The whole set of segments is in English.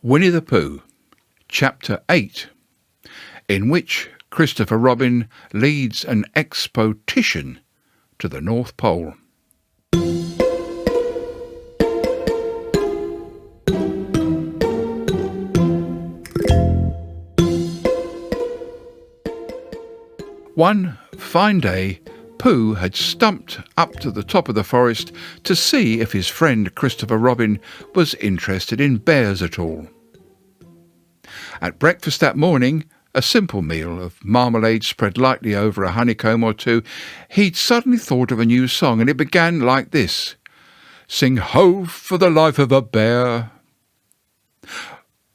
Winnie-the-Pooh, Chapter 8, in which Christopher Robin leads an expotition to the North Pole. One fine day, Pooh had stumped up to the top of the forest to see if his friend Christopher Robin was interested in bears at all. At breakfast that morning, a simple meal of marmalade spread lightly over a honeycomb or two, he'd suddenly thought of a new song, and it began like this: "Sing ho for the life of a bear."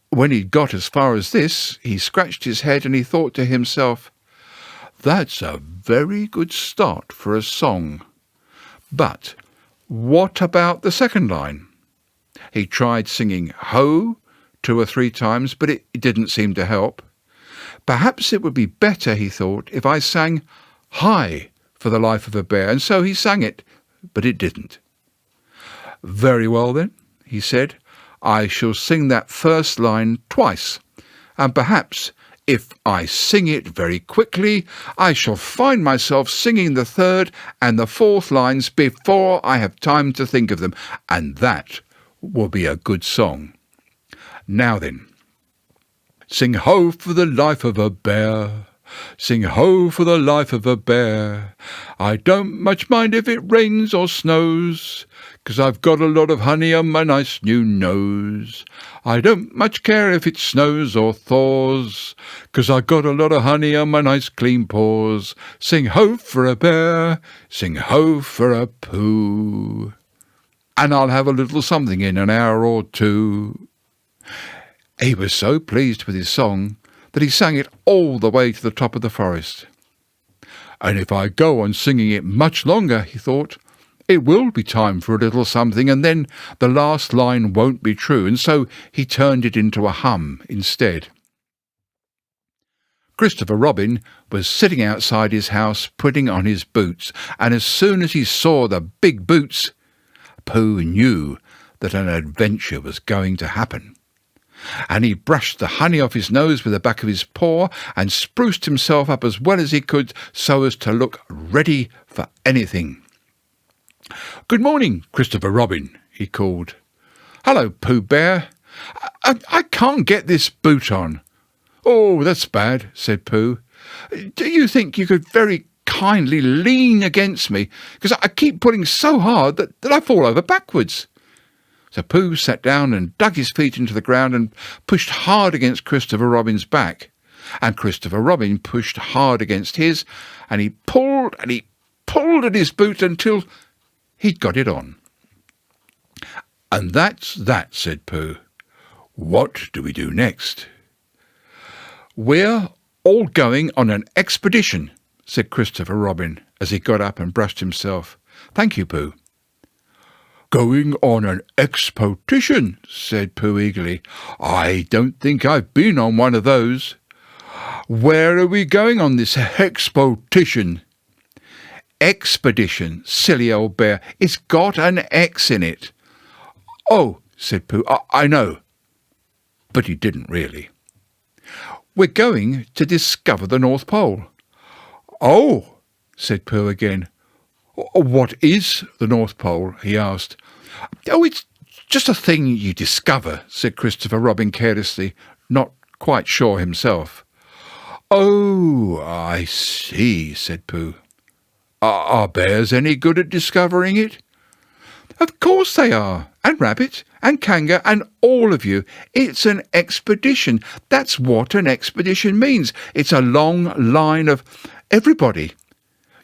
When he'd got as far as this, he scratched his head and he thought to himself, "That's a very good start for a song. But what about the second line?" He tried singing ho 2 or 3 times, but it didn't seem to help. Perhaps it would be better, he thought, if I sang hi for the life of a bear, and so he sang it, but it didn't. "Very well then," he said, "I shall sing that first line twice, and perhaps if I sing it very quickly, I shall find myself singing the third and the fourth lines before I have time to think of them, and that will be a good song. Now then, sing ho for the life of a bear, sing ho for the life of a bear. I don't much mind if it rains or snows, 'cause I've got a lot of honey on my nice new nose. I don't much care if it snows or thaws, 'cause I've got a lot of honey on my nice clean paws. Sing ho for a bear, sing ho for a Pooh, and I'll have a little something in an hour or two." He was so pleased with his song that he sang it all the way to the top of the forest. "And if I go on singing it much longer," he thought, "it will be time for a little something, and then the last line won't be true," and so he turned it into a hum instead. Christopher Robin was sitting outside his house putting on his boots, and as soon as he saw the big boots, Pooh knew that an adventure was going to happen. And he brushed the honey off his nose with the back of his paw and spruced himself up as well as he could so as to look ready for anything. "Good morning, Christopher Robin," he called. "Hello, Pooh Bear. I can't get this boot on." "Oh, that's bad," said Pooh. "Do you think you could very kindly lean against me, because I keep pulling so hard that I fall over backwards?" So Pooh sat down and dug his feet into the ground and pushed hard against Christopher Robin's back. And Christopher Robin pushed hard against his, and he pulled at his boot until he'd got it on. "And that's that," said Pooh. "What do we do next?" "We're all going on an expedition," said Christopher Robin as he got up and brushed himself. "Thank you, Pooh." "Going on an expotition," said Pooh eagerly. "I don't think I've been on one of those. Where are we going on this expotition?" "Expedition, silly old bear. It's got an X in it." "Oh," said Pooh, I know." But he didn't really. "We're going to discover the North Pole." "Oh," said Pooh again. "What is the North Pole?" he asked. "Oh, it's just a thing you discover," said Christopher Robin carelessly, not quite sure himself. "Oh, I see," said Pooh. Are bears any good at discovering it?" "Of course they are, and Rabbit, and Kanga, and all of you. It's an expedition. That's what an expedition means. It's a long line of everybody.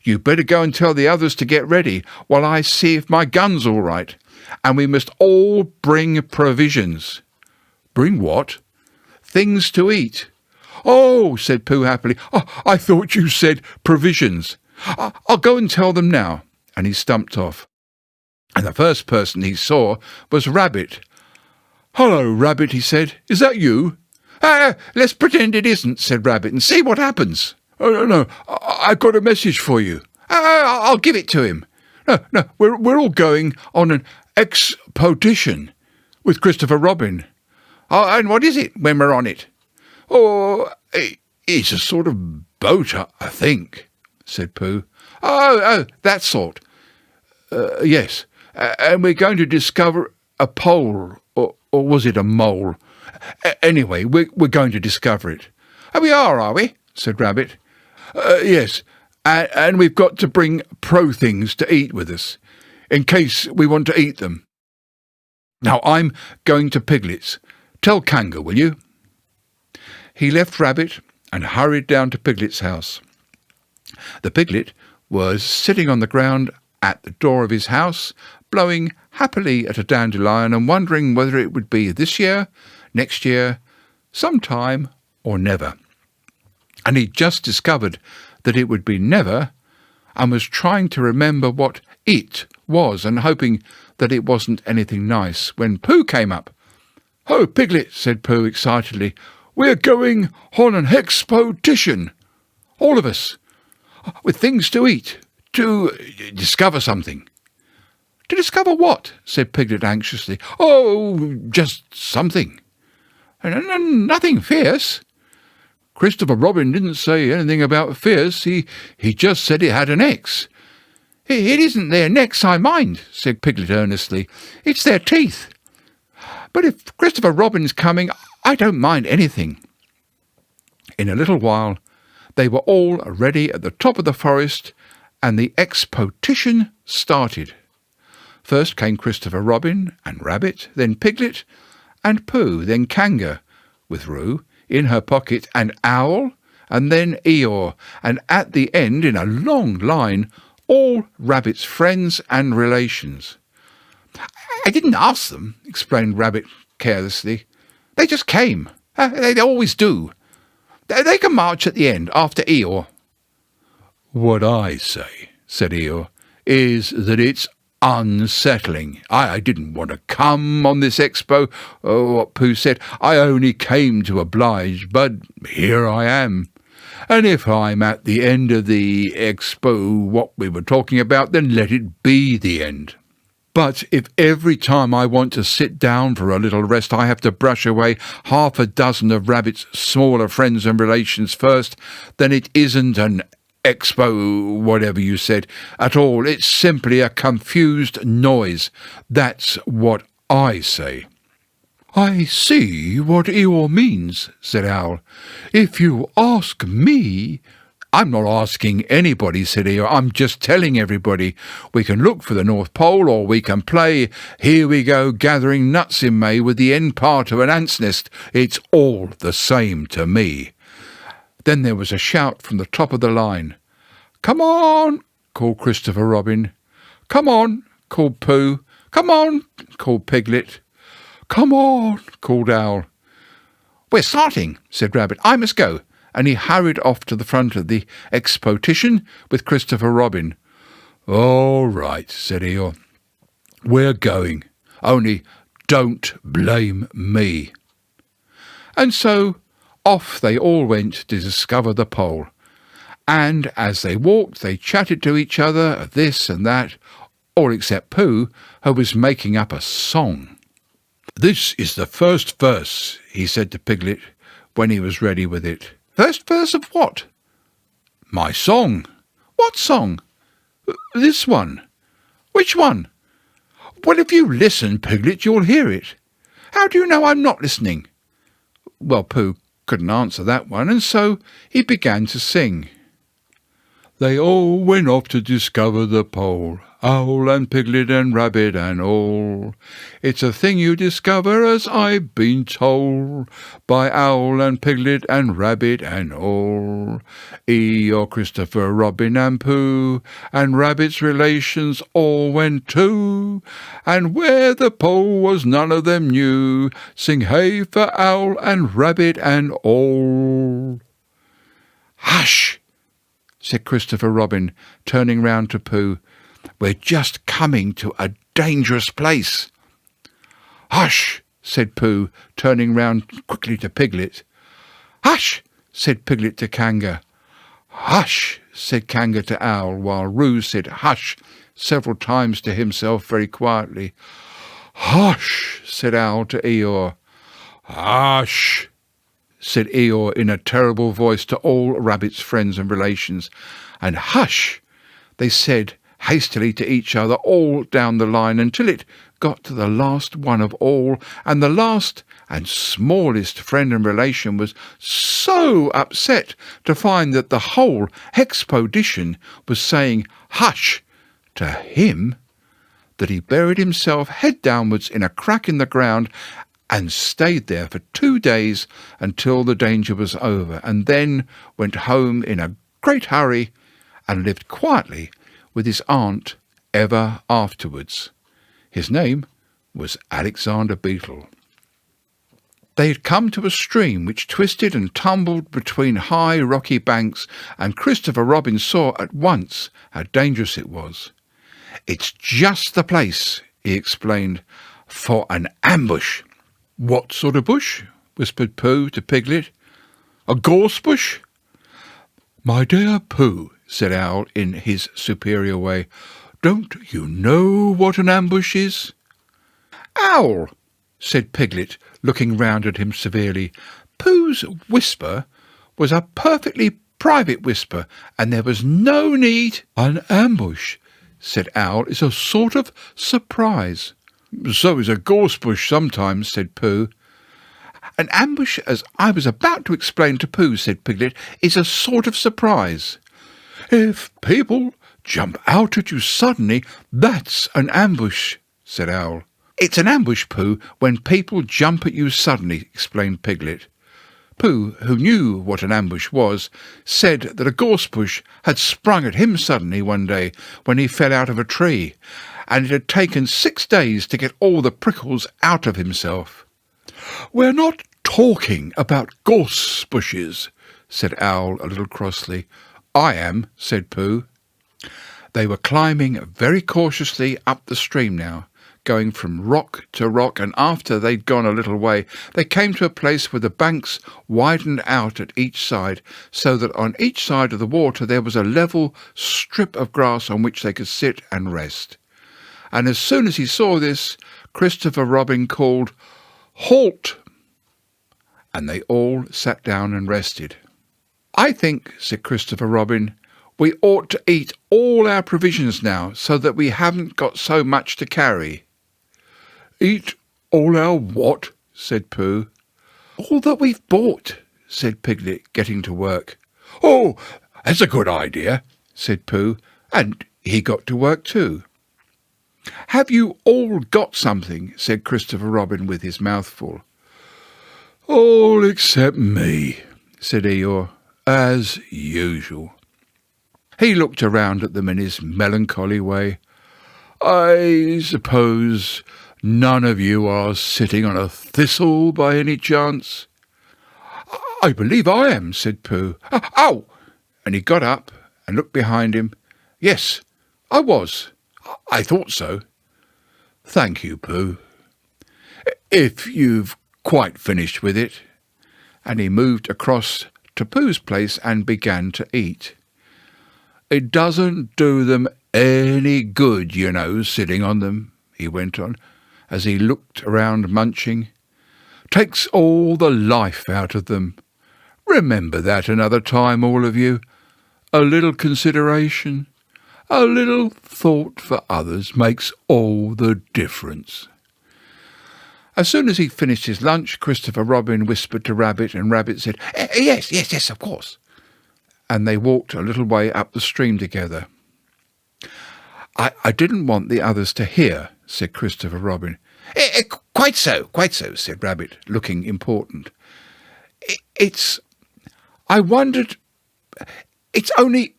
You better go and tell the others to get ready while I see if my gun's all right. And we must all bring provisions." "Bring what?" "Things to eat." "Oh," said Pooh happily. "Oh, I thought you said provisions. I'll go and tell them now." And he stumped off. And the first person he saw was Rabbit. "Hello, Rabbit," he said. "Is that you?" "Let's pretend it isn't," said Rabbit, "and see what happens." "Oh, no, I've got a message for you." "I'll give it to him." No, we're all going on an expotition with Christopher Robin." Oh, and what is it when we're on it? Oh, it's a sort of boat, I think, said Pooh. Oh, that sort. Yes, and we're going to discover a pole, or was it a mole? Anyway, we're going to discover it. Oh, we are we? Said Rabbit. Yes, and we've got to bring things to eat with us, in case we want to eat them. Now I'm going to Piglet's. Tell Kanga, will you? He left Rabbit and hurried down to Piglet's house. The piglet was sitting on the ground at the door of his house, blowing happily at a dandelion and wondering whether it would be this year, next year, sometime or never. And he'd just discovered that it would be never, and was trying to remember what it was and hoping that it wasn't anything nice, when Pooh came up. "Oh, Piglet," said Pooh excitedly, "we're going on an expotition, all of us, with things to eat, to discover something." "To discover what?" said Piglet anxiously. "Oh, just something. Nothing fierce." Christopher Robin didn't say anything about fierce. He just said it had an X. "It isn't their necks I mind," said Piglet earnestly. "It's their teeth. But if Christopher Robin's coming, I don't mind anything." In a little while, they were all ready at the top of the forest, and the expotition started. First came Christopher Robin and Rabbit, then Piglet and Pooh, then Kanga, with Roo in her pocket, and Owl, and then Eeyore, and at the end, in a long line, all Rabbit's friends and relations. "I didn't ask them," explained Rabbit carelessly. "They just came. They always do. They can march at the end, after Eeyore." "What I say," said Eeyore, "is that it's unsettling. I didn't want to come on this expo, what Pooh said. I only came to oblige, but here I am. And if I'm at the end of the expo, what we were talking about, then let it be the end. But if every time I want to sit down for a little rest I have to brush away half a dozen of Rabbit's smaller friends and relations first, then it isn't an expo, whatever you said, at all. It's simply a confused noise. That's what I say." "I see what Eeyore means," said Owl. "If you ask me—" "I'm not asking anybody," said Eeyore. "I'm just telling everybody. We can look for the North Pole, or we can play Here We Go Gathering Nuts in May with the end part of an ant's nest. It's all the same to me." Then there was a shout from the top of the line. "Come on!" called Christopher Robin. "Come on!" called Pooh. "Come on!" called Piglet. "Come on!" called Owl. "We're starting," said Rabbit. "I must go." And he hurried off to the front of the expotition with Christopher Robin. "All right," said Eeyore. "We're going. Only don't blame me." And so off they all went to discover the pole. And as they walked, they chatted to each other of this and that, all except Pooh, who was making up a song. "This is the first verse," he said to Piglet when he was ready with it. "First verse of what?" "My song." "What song?" "This one." "Which one?" "Well, if you listen, Piglet, you'll hear it." "How do you know I'm not listening?" Well, Pooh couldn't answer that one, and so he began to sing. "They all went off to discover the pole, Owl and Piglet and Rabbit and all. It's a thing you discover, as I've been told, by Owl and Piglet and Rabbit and all. Eeyore, Christopher, Robin and Pooh, and Rabbit's relations all went too, and where the pole was none of them knew. Sing hey for Owl and Rabbit and all." "Hush!" said Christopher Robin, turning round to Pooh. "We're just coming to a dangerous place." "Hush!" said Pooh, turning round quickly to Piglet. "Hush!" said Piglet to Kanga. "Hush!" said Kanga to Owl, while Roo said "hush" several times to himself very quietly. "Hush!" said Owl to Eeyore. "Hush!" said Eeyore in a terrible voice to all Rabbit's friends and relations, and "Hush!" they said hastily to each other all down the line until it got to the last one of all, and the last and smallest friend and relation was so upset to find that the whole expotition was saying "hush" to him that he buried himself head downwards in a crack in the ground and stayed there for 2 days until the danger was over, and then went home in a great hurry and lived quietly with his aunt ever afterwards. His name was Alexander Beetle. They had come to a stream which twisted and tumbled between high rocky banks, and Christopher Robin saw at once how dangerous it was. "It's just the place," he explained, "for an ambush." "What sort of bush?" whispered Pooh to Piglet. "A gorse bush?" "My dear Pooh," said Owl in his superior way, "don't you know what an ambush is?" "Owl," said Piglet, looking round at him severely. Pooh's whisper was a perfectly private whisper, and there was no need. "An ambush," said Owl, "is a sort of surprise." "So is a gorse bush sometimes," said Pooh. "An ambush, as I was about to explain to Pooh," said Piglet, "is a sort of surprise. If people jump out at you suddenly, that's an ambush," said Owl. "It's an ambush, Pooh, when people jump at you suddenly," explained Piglet. Pooh, who knew what an ambush was, said that a gorse bush had sprung at him suddenly one day when he fell out of a tree, and it had taken 6 days to get all the prickles out of himself. "We're not talking about gorse bushes," said Owl a little crossly. "I am," said Pooh. They were climbing very cautiously up the stream now, going from rock to rock, and after they'd gone a little way, they came to a place where the banks widened out at each side, so that on each side of the water there was a level strip of grass on which they could sit and rest. And as soon as he saw this, Christopher Robin called, "Halt!" and they all sat down and rested. "I think," said Christopher Robin, "we ought to eat all our provisions now, so that we haven't got so much to carry." "Eat all our what?" said Pooh. "All that we've bought," said Piglet, getting to work. "Oh, that's a good idea," said Pooh, and he got to work too. "Have you all got something?" said Christopher Robin with his mouth full. "All except me," said Eeyore, "as usual." He looked around at them in his melancholy way. "I suppose none of you are sitting on a thistle by any chance?" "I believe I am," said Pooh. "Ow!" And he got up and looked behind him. "Yes, I was. I thought so." "Thank you, Pooh. If you've quite finished with it." And he moved across to Pooh's place and began to eat. "It doesn't do them any good, you know, sitting on them," he went on, as he looked around munching. "Takes all the life out of them. Remember that another time, all of you. A little consideration, a little thought for others makes all the difference." As soon as he finished his lunch, Christopher Robin whispered to Rabbit, and Rabbit said, Yes, of course." And they walked a little way up the stream together. I didn't want the others to hear," said Christopher Robin. Quite so, said Rabbit, looking important. I wondered... It's only...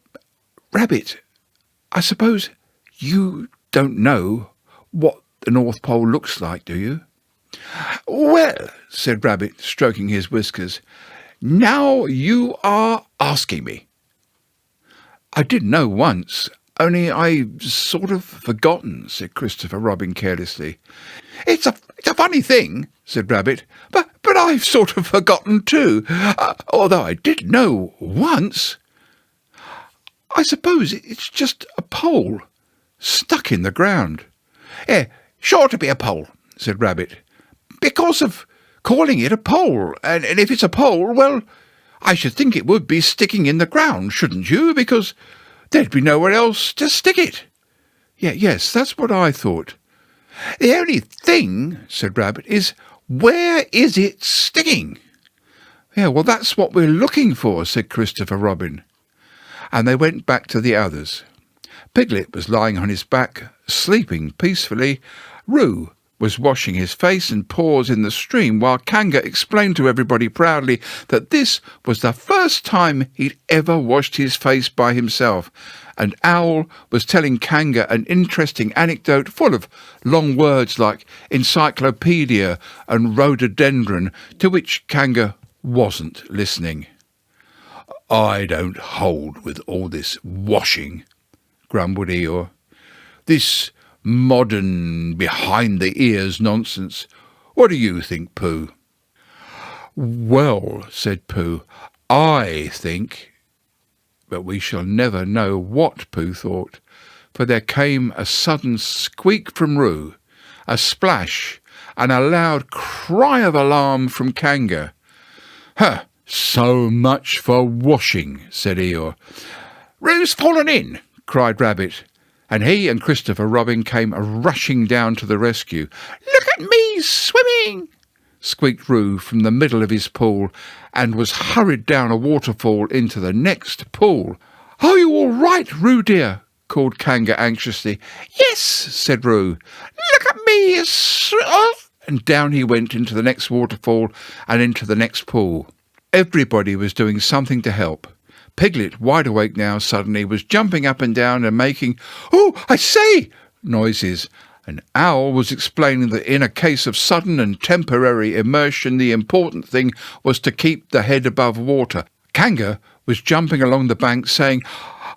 Rabbit, I suppose you don't know what the North Pole looks like, do you?" "Well," said Rabbit, stroking his whiskers, "now you are asking me." "I did know once, only I've sort of forgotten," said Christopher Robin carelessly. It's a funny thing," said Rabbit, but I've sort of forgotten too, although I did know once. I suppose it's just a pole stuck in the ground." "Sure to be a pole," said Rabbit, "because of calling it a pole, and if it's a pole, well, I should think it would be sticking in the ground, shouldn't you? Because there'd be nowhere else to stick it. Yes, that's what I thought. The only thing, said Rabbit, is where is it sticking? Yeah, well, that's what we're looking for, said Christopher Robin. And they went back to the others. Piglet was lying on his back, sleeping peacefully. Roo was washing his face and paws in the stream, while Kanga explained to everybody proudly that this was the first time he'd ever washed his face by himself, and Owl was telling Kanga an interesting anecdote full of long words like encyclopedia and rhododendron, to which Kanga wasn't listening. I don't hold with all this washing, grumbled Eeyore. This modern, behind-the-ears nonsense. What do you think, Pooh? Well, said Pooh, I think... But we shall never know what Pooh thought, for there came a sudden squeak from Roo, a splash, and a loud cry of alarm from Kanga. "Huh, so much for washing," said Eeyore. "Roo's fallen in," cried Rabbit, and he and Christopher Robin came rushing down to the rescue. "Look at me swimming!" squeaked Roo from the middle of his pool, and was hurried down a waterfall into the next pool. "Are you all right, Roo dear?" called Kanga anxiously. "Yes," said Roo. "Look at me and down he went into the next waterfall and into the next pool. Everybody was doing something to help. Piglet, wide awake now suddenly, was jumping up and down and making "Oh, I say!" noises, and Owl was explaining that in a case of sudden and temporary immersion the important thing was to keep the head above water. Kanga was jumping along the bank saying,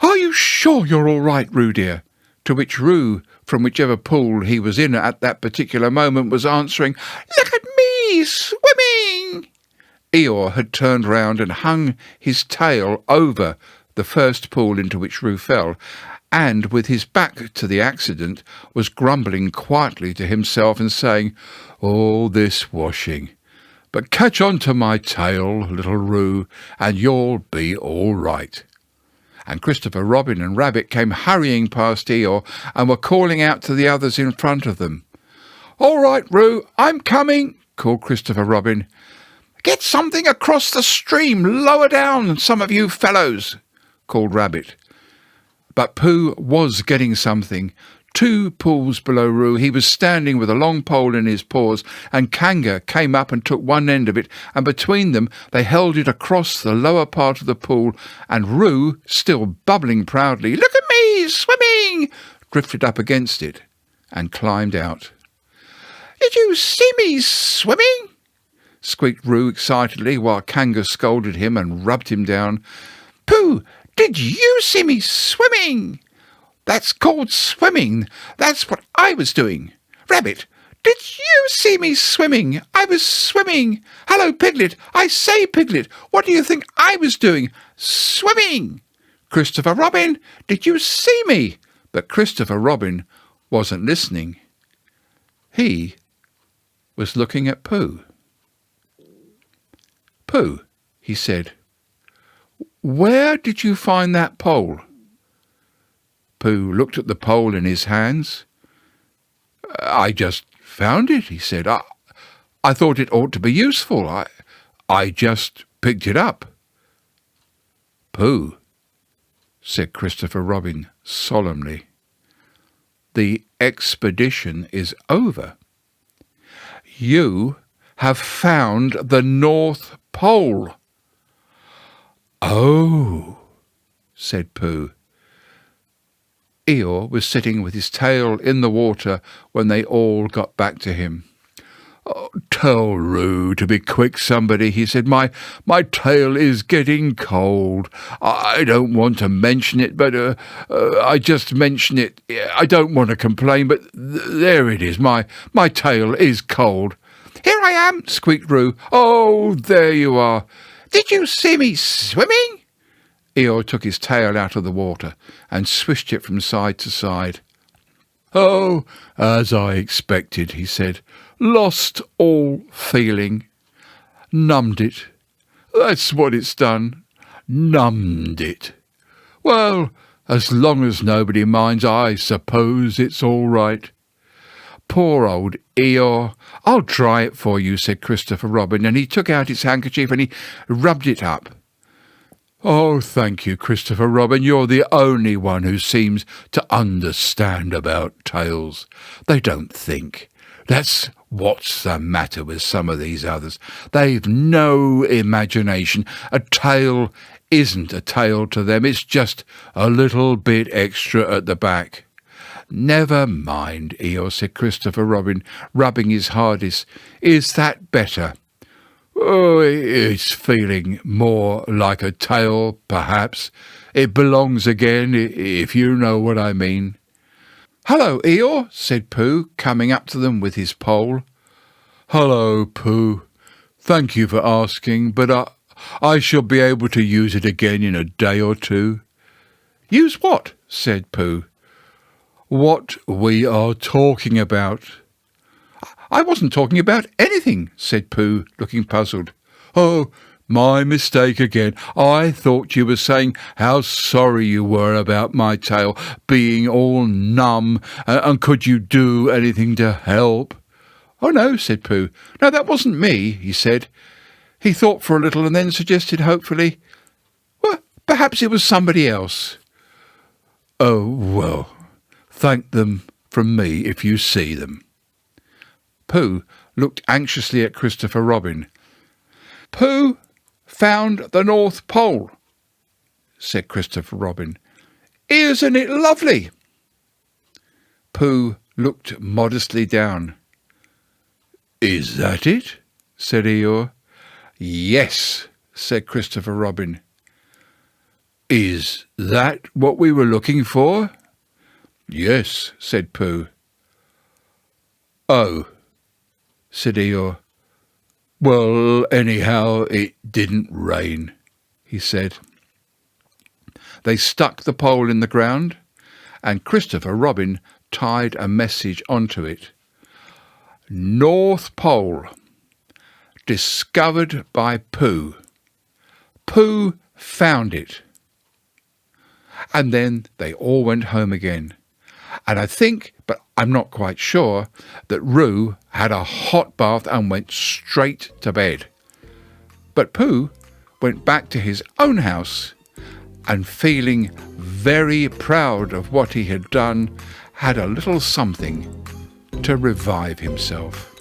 "Are you sure you're all right, Roo dear?" To which Roo, from whichever pool he was in at that particular moment, was answering, "Look at me swimming!" Eeyore had turned round and hung his tail over the first pool into which Roo fell, and with his back to the accident was grumbling quietly to himself and saying, "All this washing. But catch on to my tail, little Roo, and you'll be all right." And Christopher Robin and Rabbit came hurrying past Eeyore and were calling out to the others in front of them. "All right, Roo, I'm coming," called Christopher Robin. "Get something across the stream lower down, some of you fellows," called Rabbit. But Pooh was getting something. 2 pools below Roo, he was standing with a long pole in his paws, and Kanga came up and took one end of it, and between them they held it across the lower part of the pool, and Roo, still bubbling proudly, "Look at me swimming!" drifted up against it and climbed out. "Did you see me swimming?" squeaked Roo excitedly, while Kanga scolded him and rubbed him down. "Pooh, did you see me swimming?" "That's called swimming. That's what I was doing." "Rabbit, did you see me swimming?" "I was swimming." "Hello, Piglet. I say, Piglet, what do you think I was doing?" "Swimming." "Christopher Robin, did you see me?" But Christopher Robin wasn't listening. He was looking at Pooh. "Pooh," he said, "where did you find that pole?" Pooh looked at the pole in his hands. "I just found it," he said. I thought it ought to be useful. I just picked it up." "Pooh," said Christopher Robin solemnly, "the expedition is over. You have found the North Pole." "Oh," said Pooh. Eeyore was sitting with his tail in the water when they all got back to him. "Oh, tell Roo to be quick, somebody," he said. My tail is getting cold. I don't want to mention it, but I just mention it. I don't want to complain, but there it is. My tail is cold." "Here I am," squeaked Roo. "Oh, there you are." "Did you see me swimming?" Eeyore took his tail out of the water and swished it from side to side. "Oh, as I expected," he said. "Lost all feeling." numbed it. That's what it's done. Numbed it. Well, as long as nobody minds, I suppose it's all right. Poor old Eeyore. I'll dry it for you, said Christopher Robin, and he took out his handkerchief and he rubbed it up. Oh, thank you, Christopher Robin. You're the only one who seems to understand about tales. They don't think. That's what's the matter with some of these others. They've no imagination. A tale isn't a tale to them. It's just a little bit extra at the back. Never mind, Eeyore, said Christopher Robin, rubbing his hardest. Is that better? Oh, it's feeling more like a tale, perhaps. It belongs again, if you know what I mean. Hello, Eeyore, said Pooh, coming up to them with his pole. Hello, Pooh. Thank you for asking, but I shall be able to use it again in a day or two. Use what? Said Pooh. What we are talking about. I wasn't talking about anything, said Pooh, looking puzzled. Oh, my mistake again. I thought you were saying how sorry you were about my tail being all numb, and could you do anything to help? Oh, no, said Pooh. No, that wasn't me, he said. He thought for a little and then suggested hopefully, well, perhaps it was somebody else. Oh, well, thank them from me if you see them. Pooh looked anxiously at Christopher Robin. Pooh found the North Pole, said Christopher Robin. Isn't it lovely? Pooh looked modestly down. Is that it? Said Eeyore. Yes, said Christopher Robin. Is that what we were looking for? Yes, said Pooh. Oh, said Eeyore. Well, anyhow, it didn't rain, he said. They stuck the pole in the ground, and Christopher Robin tied a message onto it. North Pole, discovered by Pooh. Pooh found it. And then they all went home again. And I think, but I'm not quite sure, that Roo had a hot bath and went straight to bed. But Pooh went back to his own house and, feeling very proud of what he had done, had a little something to revive himself.